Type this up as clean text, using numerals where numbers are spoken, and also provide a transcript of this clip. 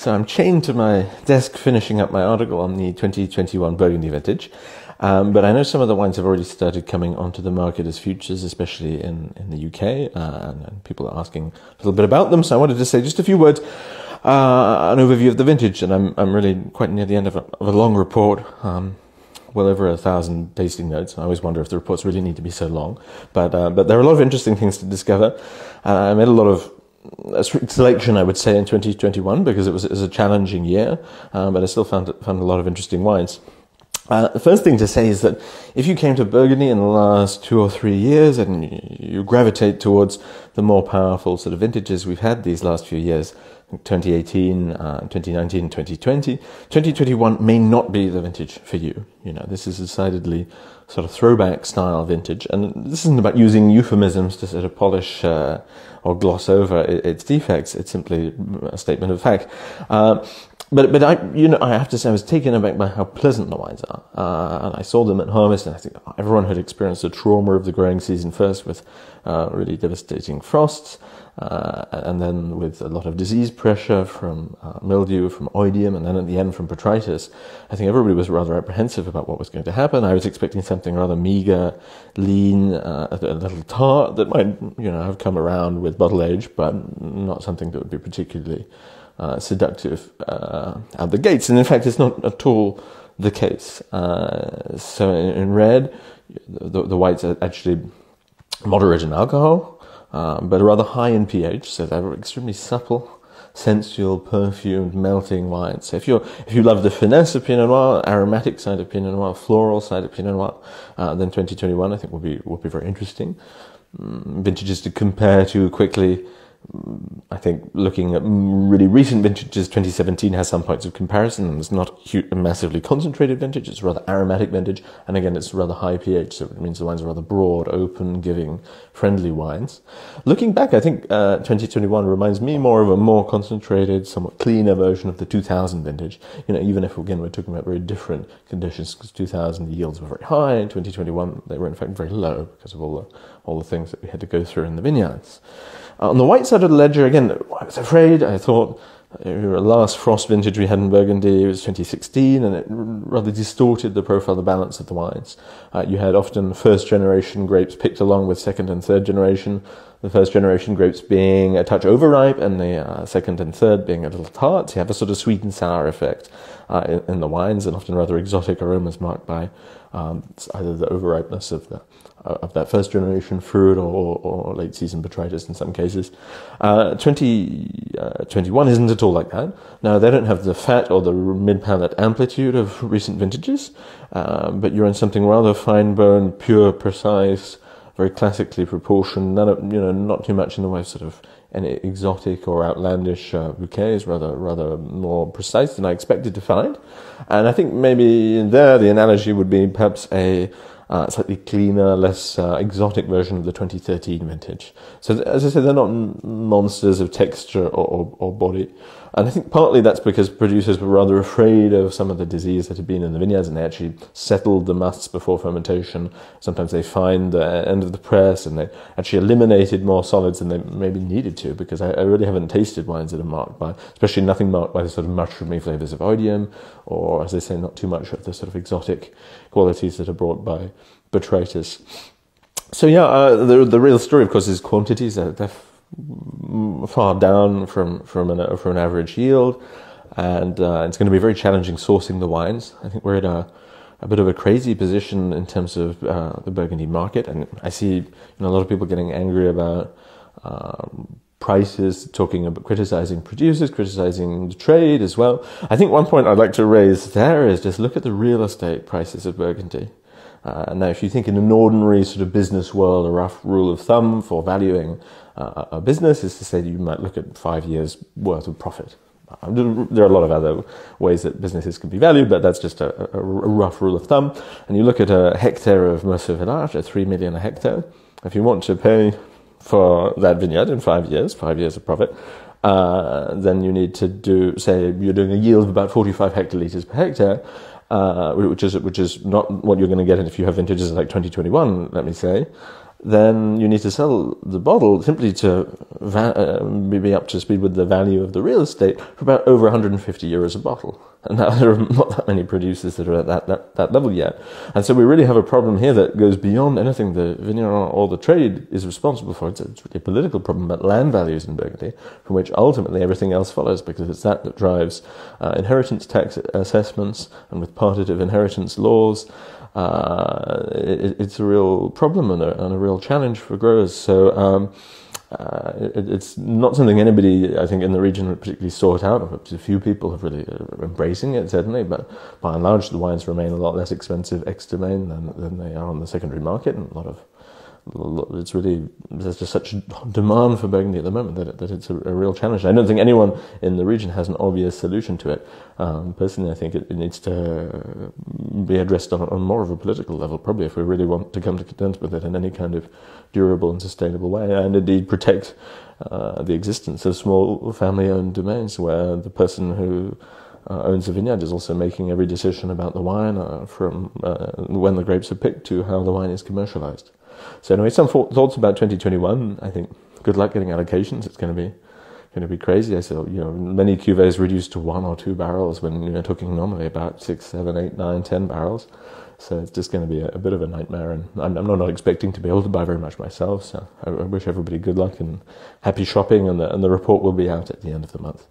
So I'm chained to my desk finishing up my article on the 2021 Burgundy vintage. But I know some of the wines have already started coming onto the market as futures, especially in the UK, and people are asking a little bit about them. So I wanted to say just a few words, an overview of the vintage, and I'm really quite near the end of a long report, well over 1,000 tasting notes. I always wonder if the reports really need to be so long, but there are a lot of interesting things to discover. I made a lot of selection, I would say, in 2021 because it was a challenging year, but I still found a lot of interesting wines. The first thing to say is that if you came to Burgundy in the last 2 or 3 years and you gravitate towards the more powerful sort of vintages we've had these last few years, 2018, 2019, 2020, 2021 may not be the vintage for you. You know, this is decidedly sort of throwback style vintage, and this isn't about using euphemisms to sort of polish or gloss over its defects. It's simply a statement of fact. But I have to say I was taken aback by how pleasant the wines are. And I saw them at harvest, and I think everyone had experienced the trauma of the growing season first with really devastating frosts, and then with a lot of disease pressure from mildew, from oidium, and then at the end from botrytis. I think everybody was rather apprehensive about what was going to happen. I was expecting something rather meager, lean, a little tart that might, have come around with bottle age, but not something that would be particularly seductive out the gates. And in fact, it's not at all the case. So in red, the whites are actually moderate in alcohol, but rather high in pH, so they're extremely supple, sensual, perfumed, melting wines. So if you love the finesse of Pinot Noir, aromatic side of Pinot Noir, floral side of Pinot Noir, then 2021 I think will be very interesting. Vintages to compare to quickly. I think looking at really recent vintages, 2017 has some points of comparison. It's not a massively concentrated vintage, it's a rather aromatic vintage, and again it's rather high pH, so it means the wines are rather broad, open, giving, friendly wines. Looking back, I think 2021 reminds me more of a more concentrated, somewhat cleaner version of the 2000 vintage. Even if again we're talking about very different conditions, because 2000 the yields were very high, in 2021 they were in fact very low because of all the things that we had to go through in the vineyards. On the white side of the ledger, again, I was afraid. I thought the last frost vintage we had in Burgundy was 2016, and it rather distorted the profile, the balance of the wines. You had often first-generation grapes picked along with second and third generation, the first-generation grapes being a touch overripe, and the second and third being a little tart. So you have a sort of sweet and sour effect in the wines, and often rather exotic aromas marked by either the overripeness of that first generation fruit or late season botrytis in some cases. 2021 isn't at all like that. Now, they don't have the fat or the mid-palate amplitude of recent vintages, but you're in something rather fine-boned, pure, precise, very classically proportioned, not too much in the way of sort of any exotic or outlandish bouquets, rather more precise than I expected to find. And I think maybe there the analogy would be perhaps a slightly cleaner, less exotic version of the 2013 vintage. So as I said, they're not monsters of texture or body. And I think partly that's because producers were rather afraid of some of the disease that had been in the vineyards, and they actually settled the musts before fermentation. Sometimes they find the end of the press, and they actually eliminated more solids than they maybe needed to, because I really haven't tasted wines that are marked by, especially nothing marked by the sort of mushroomy flavors of oidium, or, as they say, not too much of the sort of exotic qualities that are brought by botrytis. So the real story, of course, is quantities. They're far down from an average yield, and it's going to be very challenging sourcing the wines. I think we're in a bit of a crazy position in terms of the Burgundy market, and I see a lot of people getting angry about prices, talking about criticizing producers, criticizing the trade as well. I think one point I'd like to raise there is just look at the real estate prices of Burgundy. Now, if you think in an ordinary sort of business world, a rough rule of thumb for valuing a business is to say that you might look at 5 years' worth of profit. There are a lot of other ways that businesses can be valued, but that's just a rough rule of thumb. And you look at a hectare of Merceau Village at 3 million a hectare. If you want to pay for that vineyard in 5 years of profit, then you need to say you're doing a yield of about 45 hectolitres per hectare, which is not what you're going to get if you have vintages like 2021, let me say. then you need to sell the bottle simply to be up to speed with the value of the real estate for about over 150 euros a bottle. And now there are not that many producers that are at that level yet. And so we really have a problem here that goes beyond anything the vigneron or the trade is responsible for. It's really a political problem about land values in Burgundy, from which ultimately everything else follows, because it's that drives inheritance tax assessments, and with partitive inheritance laws, it's a real problem and a real challenge for growers. So it's not something anybody, I think, in the region would particularly sought out. A few people have really embracing it, certainly, but by and large, the wines remain a lot less expensive ex-domain than they are on the secondary market, and it's really, there's just such demand for Burgundy at the moment that it's a real challenge. I don't think anyone in the region has an obvious solution to it. Personally, I think it needs to be addressed on more of a political level, probably, if we really want to come to terms with it in any kind of durable and sustainable way, and indeed protect the existence of small family-owned domains where the person who owns a vineyard is also making every decision about the wine from when the grapes are picked to how the wine is commercialized. So anyway, some thoughts about 2021. I think good luck getting allocations. It's going to be crazy. I saw, many cuvées reduced to 1 or 2 barrels when you're talking normally about 6, 7, 8, 9, 10 barrels. So it's just going to be a bit of a nightmare, and I'm not expecting to be able to buy very much myself. So I wish everybody good luck and happy shopping, and the report will be out at the end of the month.